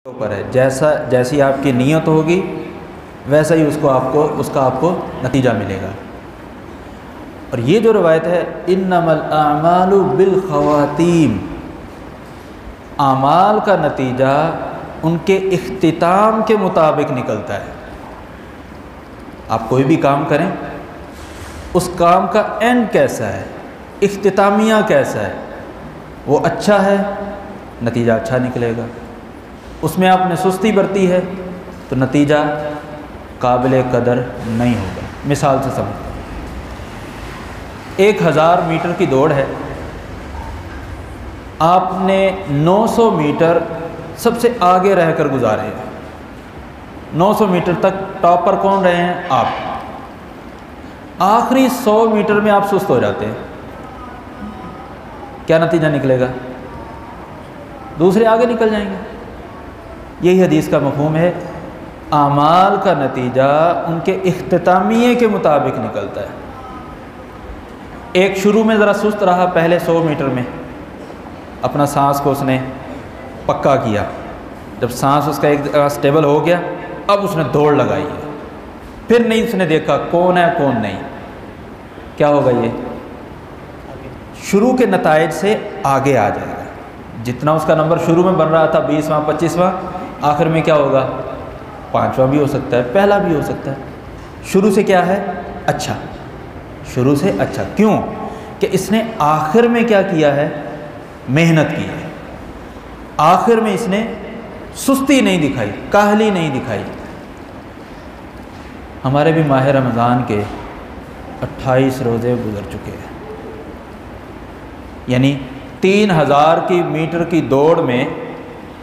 ऊपर है। जैसी आपकी नीयत होगी वैसा ही उसका आपको नतीजा मिलेगा। और ये जो रवायत है इन्नमल आमालु बिल खवातीम, आमाल का नतीजा उनके इख्तिताम के मुताबिक निकलता है। आप कोई भी काम करें, उस काम का एंड कैसा है, इख्तितामिया कैसा है, वो अच्छा है, नतीजा अच्छा निकलेगा। उसमें आपने सुस्ती बरती है तो नतीजा काबिल कदर नहीं होगा। मिसाल से समझते हैं, 1000 मीटर की दौड़ है, आपने 900 मीटर सबसे आगे रहकर गुजारे हैं। 900 मीटर तक टॉपर कौन रहे हैं? आप। आखिरी 100 मीटर में आप सुस्त हो जाते हैं, क्या नतीजा निकलेगा? दूसरे आगे निकल जाएंगे। यही हदीस का मफ़हूम है, आमाल का नतीजा उनके इख्तितामिये के मुताबिक निकलता है। एक शुरू में ज़रा सुस्त रहा, पहले 100 मीटर में अपना सांस को उसने पक्का किया। जब सांस उसका एक स्टेबल हो गया, अब उसने दौड़ लगाई है। फिर नहीं उसने देखा कौन है कौन नहीं। क्या होगा? ये शुरू के नताइज से आगे आ जाएगा। जितना उसका नंबर शुरू में बन रहा था 20वां 25वां, आखिर में क्या होगा? 5वां भी हो सकता है, पहला भी हो सकता है। शुरू से क्या है? अच्छा, शुरू से अच्छा। क्यों? कि इसने आखिर में क्या किया है? मेहनत की है। आखिर में इसने सुस्ती नहीं दिखाई, काहली नहीं दिखाई। हमारे भी माह रमज़ान के 28 रोज़े गुजर चुके हैं। यानी 3000 की मीटर की दौड़ में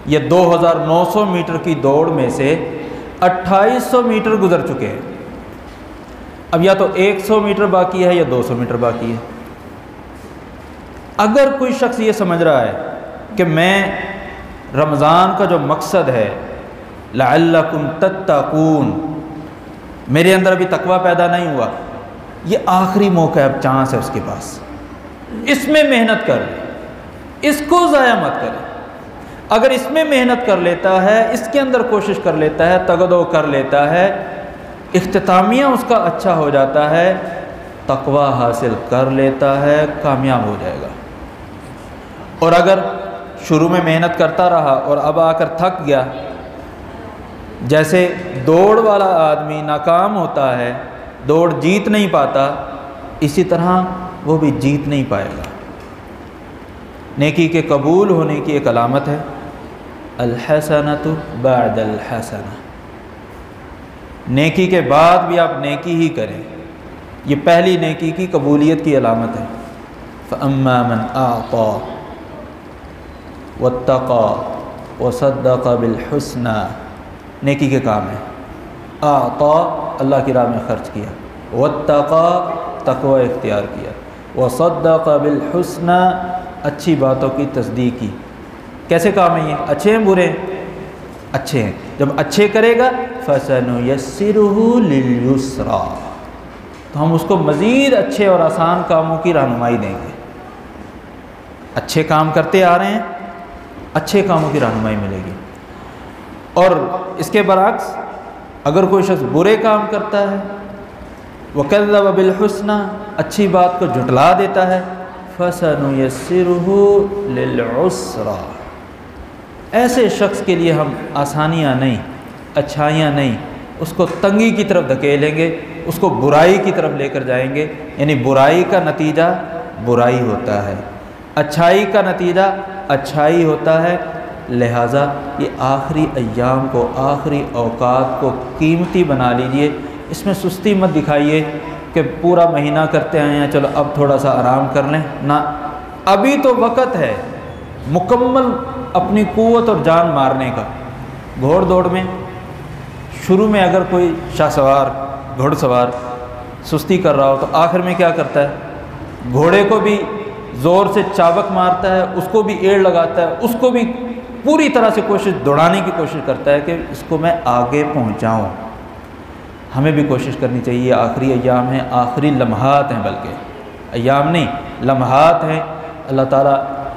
या 2900 मीटर की दौड़ में से 2800 मीटर गुजर चुके हैं। अब या तो 100 मीटर बाकी है या 200 मीटर बाकी है। अगर कोई शख्स ये समझ रहा है कि मैं रमज़ान का जो मकसद है लअल्लकुम तत्तकून, मेरे अंदर अभी तकवा पैदा नहीं हुआ, ये आखिरी मौका है, अब चांस है उसके पास, इसमें मेहनत कर ले, इसको ज़ाया मत करे। अगर इसमें मेहनत कर लेता है, इसके अंदर कोशिश कर लेता है, तगदो कर लेता है, इख्तितामिया उसका अच्छा हो जाता है, तकवा हासिल कर लेता है, कामयाब हो जाएगा। और अगर शुरू में मेहनत करता रहा और अब आकर थक गया, जैसे दौड़ वाला आदमी नाकाम होता है, दौड़ जीत नहीं पाता, इसी तरह वो भी जीत नहीं पाएगा। नेकी के कबूल होने की एक अलामत है अल-हसनतु बअदल हसना, नेकी के बाद भी आप नेकी ही करें, ये पहली नेकी की कबूलियत की अलामत है। फ़अम्मा मन आता वत्तक़ा वसद्दक़ बिल हुस्ना, नेकी के काम है। आता, अल्लाह की राह में खर्च किया, वत्तक़ा, तक़वा इख्तियार किया, वसद्दक़ बिल हुस्ना, अच्छी बातों की तस्दीक की। कैसे काम है ये? अच्छे हैं बुरे हैं? अच्छे हैं। जब अच्छे करेगा फ़सनुयस्सिरुहु लिल-युस्रा, तो हम उसको मज़ीद अच्छे और आसान कामों की रहनुमाई देंगे। अच्छे काम करते आ रहे हैं, अच्छे कामों की रहनुमाई मिलेगी। और इसके बरअक्स अगर कोई शख्स बुरे काम करता है, वकज़्ज़ब बिल हुस्ना, अच्छी बात को झुटला देता है, फ़सनुयस्सिरुहु लिल-उस्रा, ऐसे शख्स के लिए हम आसानियाँ नहीं, अच्छाइयाँ नहीं, उसको तंगी की तरफ धकेलेंगे, उसको बुराई की तरफ लेकर जाएंगे। यानी बुराई का नतीजा बुराई होता है, अच्छाई का नतीजा अच्छाई होता है। लिहाजा ये आखिरी अय्याम को, आखिरी औकात को कीमती बना लीजिए। इसमें सुस्ती मत दिखाइए कि पूरा महीना करते आए हैं, चलो अब थोड़ा सा आराम कर लें ना। अभी तो वक़्त है मुकम्मल अपनी क़ुव्वत और जान मारने का। घोड़ दौड़ में शुरू में अगर कोई शाहसवार, घुड़सवार सुस्ती कर रहा हो तो आखिर में क्या करता है? घोड़े को भी ज़ोर से चाबक मारता है, उसको भी एड़ लगाता है, उसको भी पूरी तरह से दौड़ाने की कोशिश करता है कि इसको मैं आगे पहुंचाऊं। हमें भी कोशिश करनी चाहिए। आखिरी अय्याम हैं, आखिरी लम्हात हैं, बल्कि अय्याम नहीं लम्हात हैं। अल्लाह ताला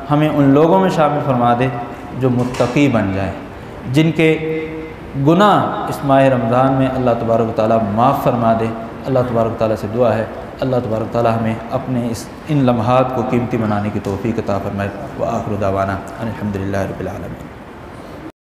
हमें उन लोगों में शामिल फरमा दे जो मुत्तकी बन जाएं, जिनके गुनाह इस माह रमज़ान में अल्लाह तबारक व तआला माफ़ फरमा दे। अल्लाह तबारक व तआला से दुआ है अल्लाह तबारक व तआला हमें अपने इन लम्हात को कीमती बनाने की तौफ़ीक़ अता फ़रमाए। व आखिर दावाना अल्हम्दुलिल्लाहि रब्बिल आलमीन।